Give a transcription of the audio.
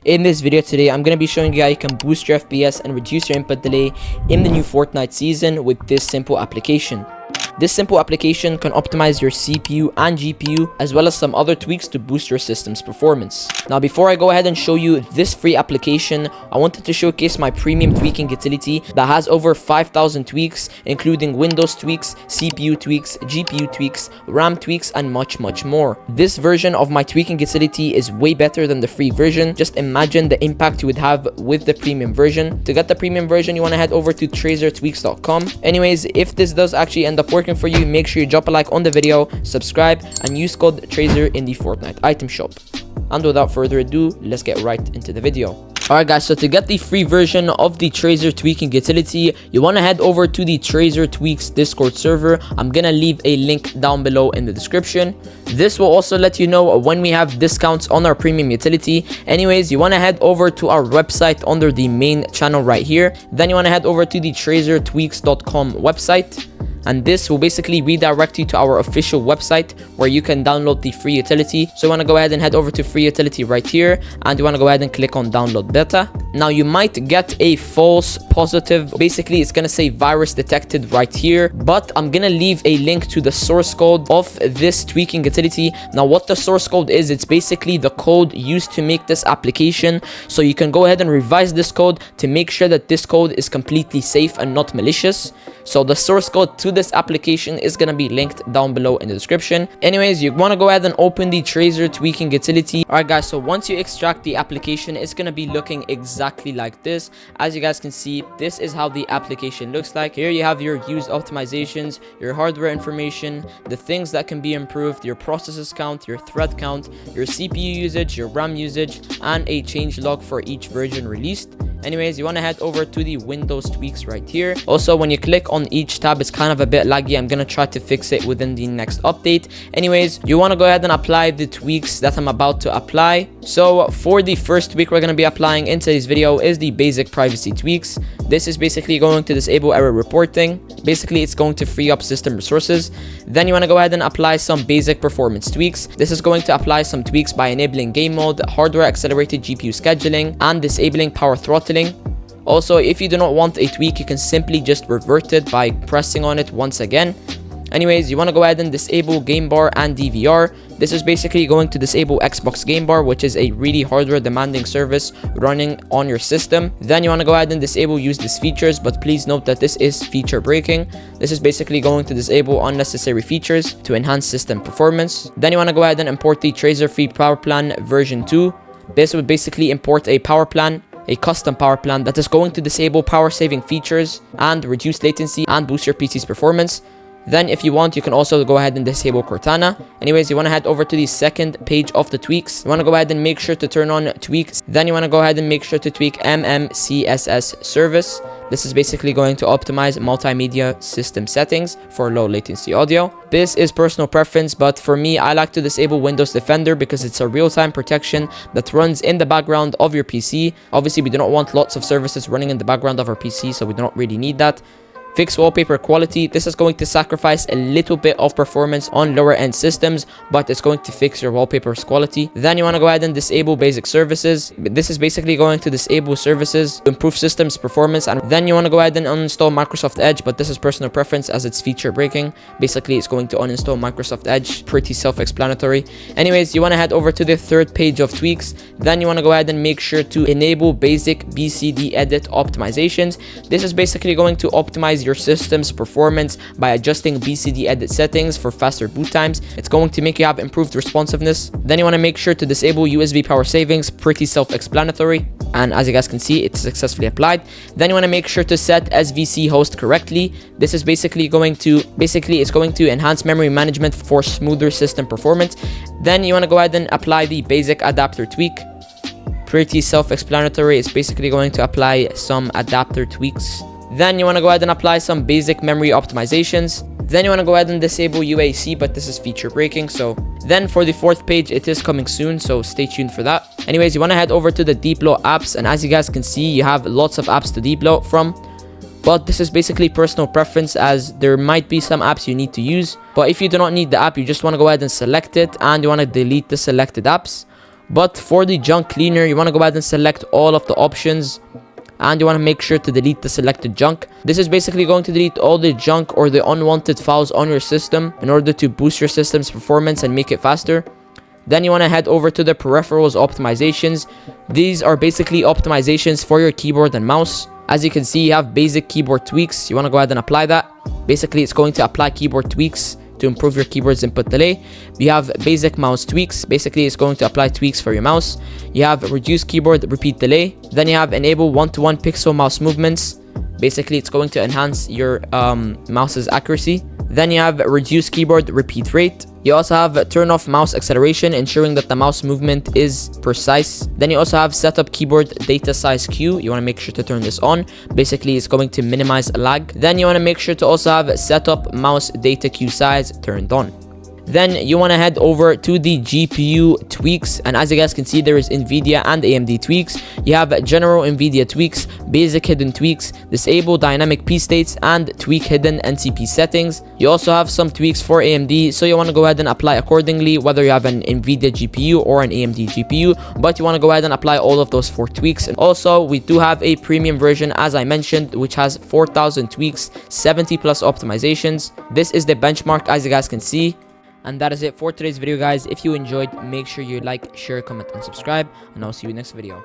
In this video today, I'm going to be showing you how you can boost your FPS and reduce your input delay in the new Fortnite season with this simple application. This simple application can optimize your CPU and GPU as well as some other tweaks to boost your system's performance. Now before I go ahead and show you this free application, I wanted to showcase my premium tweaking utility that has over 5,000 tweaks, including Windows tweaks, CPU tweaks, GPU tweaks, RAM tweaks, and much more. This version of my tweaking utility is way better than the free version. Just imagine the impact you would have with the premium version. To get the premium version, you want to head over to TraizerTweaks.com. Anyways, if this does actually end up working for you, make sure you drop a like on the video, subscribe, and use code Traizer in the Fortnite item shop. And without further ado, let's get right into the video. Alright guys, so to get the free version of the Traizer tweaking utility, you want to head over to the Traizer Tweaks Discord server. I'm gonna leave a link down below in the description. This will also let you know when we have discounts on our premium utility. Anyways, you want to head over to our website under the main channel right here. Then you want to head over to the TraizerTweaks.com website. And this will basically redirect you to our official website where you can download the free utility. So you want to go ahead and head over to free utility right here, and you want to go ahead and click on download beta. Now you might get a false positive. Basically it's going to say virus detected right here, but I'm going to leave a link to the source code of this tweaking utility. Now what the source code is, it's basically the code used to make this application. So you can go ahead and revise this code to make sure that this code is completely safe and not malicious. So the source code to this application is going to be linked down below in the description. Anyways, you want to go ahead and open the Traizer tweaking utility. Alright guys, so once you extract the application, it's going to be looking exactly like this. As you guys can see, this is how the application looks like. Here you have your used optimizations, your hardware information, the things that can be improved, your processes count, your thread count, your CPU usage, your RAM usage, and a change log for each version released. Anyways, you want to head over to the Windows tweaks right here. Also, when you click on each tab, it's kind of a bit laggy. I'm going to try to fix it within the next update. Anyways, you want to go ahead and apply the tweaks that I'm about to apply. So for the first tweak we're going to be applying in today's video is the basic privacy tweaks. This is basically going to disable error reporting. Basically, it's going to free up system resources. Then you want to go ahead and apply some basic performance tweaks. This is going to apply some tweaks by enabling game mode, hardware accelerated GPU scheduling, and disabling power throttling. Also, if you do not want a tweak, you can simply just revert it by pressing on it once again. Anyways, you want to go ahead and disable game bar and DVR. This is basically going to disable Xbox Game Bar, which is a really hardware demanding service running on your system. Then you want to go ahead and disable use this features, but please note that this is feature breaking. This is basically going to disable unnecessary features to enhance system performance. Then you want to go ahead and import the Traizer Free Power Plan version 2. This would basically import a power plan, a custom power plan that is going to disable power saving features and reduce latency and boost your PC's performance. Then if you want, you can also go ahead and disable Cortana. Anyways, you want to head over to the second page of the tweaks. You want to go ahead and make sure to turn on tweaks. Then you want to go ahead and make sure to tweak MMCSS service. This is basically going to optimize multimedia system settings for low latency audio. This is personal preference, but for me, I like to disable Windows Defender because it's a real-time protection that runs in the background of your PC. Obviously, we do not want lots of services running in the background of our PC, so we do not really need that. Fix wallpaper quality. This is going to sacrifice a little bit of performance on lower end systems, but it's going to fix your wallpaper's quality. Then you want to go ahead and disable basic services. This is basically going to disable services to improve systems performance. And then you want to go ahead and uninstall Microsoft Edge, but this is personal preference as it's feature breaking. Basically, it's going to uninstall Microsoft Edge. Pretty self-explanatory. Anyways, you want to head over to the third page of tweaks. Then you want to go ahead and make sure to enable basic BCD edit optimizations. This is basically going to optimize your system's performance by adjusting BCD edit settings for faster boot times. It's going to make you have improved responsiveness. Then you want to make sure to disable USB power savings. Pretty self-explanatory. And as you guys can see, it's successfully applied. Then you want to make sure to set SVC host correctly. This is basically it's going to enhance memory management for smoother system performance. Then you want to go ahead and apply the basic adapter tweak. Pretty self-explanatory. It's basically going to apply some adapter tweaks. Then you want to go ahead and apply some basic memory optimizations. Then you want to go ahead and disable UAC, but this is feature breaking. So then for the fourth page, it is coming soon, so stay tuned for that. Anyways, you want to head over to the deep load apps, and as you guys can see, you have lots of apps to deep load from. But this is basically personal preference, as there might be some apps you need to use. But if you do not need the app, you just want to go ahead and select it, and you want to delete the selected apps. But for the junk cleaner, you want to go ahead and select all of the options, and you want to make sure to delete the selected junk. This is basically going to delete all the junk or the unwanted files on your system in order to boost your system's performance and make it faster. Then you want to head over to the peripherals optimizations. These are basically optimizations for your keyboard and mouse. As you can see, you have basic keyboard tweaks. You want to go ahead and apply that. Basically, it's going to apply keyboard tweaks to improve your keyboard's input delay. You have basic mouse tweaks. Basically, it's going to apply tweaks for your mouse. You have reduce keyboard repeat delay. Then you have enable one-to-one pixel mouse movements. Basically, it's going to enhance your mouse's accuracy. Then you have reduce keyboard repeat rate. You also have turn off mouse acceleration, ensuring that the mouse movement is precise. Then you also have set up keyboard data size queue. You want to make sure to turn this on. Basically, it's going to minimize lag. Then you want to make sure to also have set up mouse data queue size turned on. Then you want to head over to the GPU tweaks, and as you guys can see, there is NVIDIA and AMD tweaks. You have general NVIDIA tweaks, basic hidden tweaks, disable dynamic P states, and tweak hidden NCP settings. You also have some tweaks for AMD, so you want to go ahead and apply accordingly, whether you have an NVIDIA GPU or an AMD GPU, but you want to go ahead and apply all of those 4 tweaks. And also, we do have a premium version, as I mentioned, which has 4,000 tweaks, 70 plus optimizations. This is the benchmark, as you guys can see. And that is it for today's video, guys. If you enjoyed, make sure you like, share, comment, and subscribe, and I'll see you next video.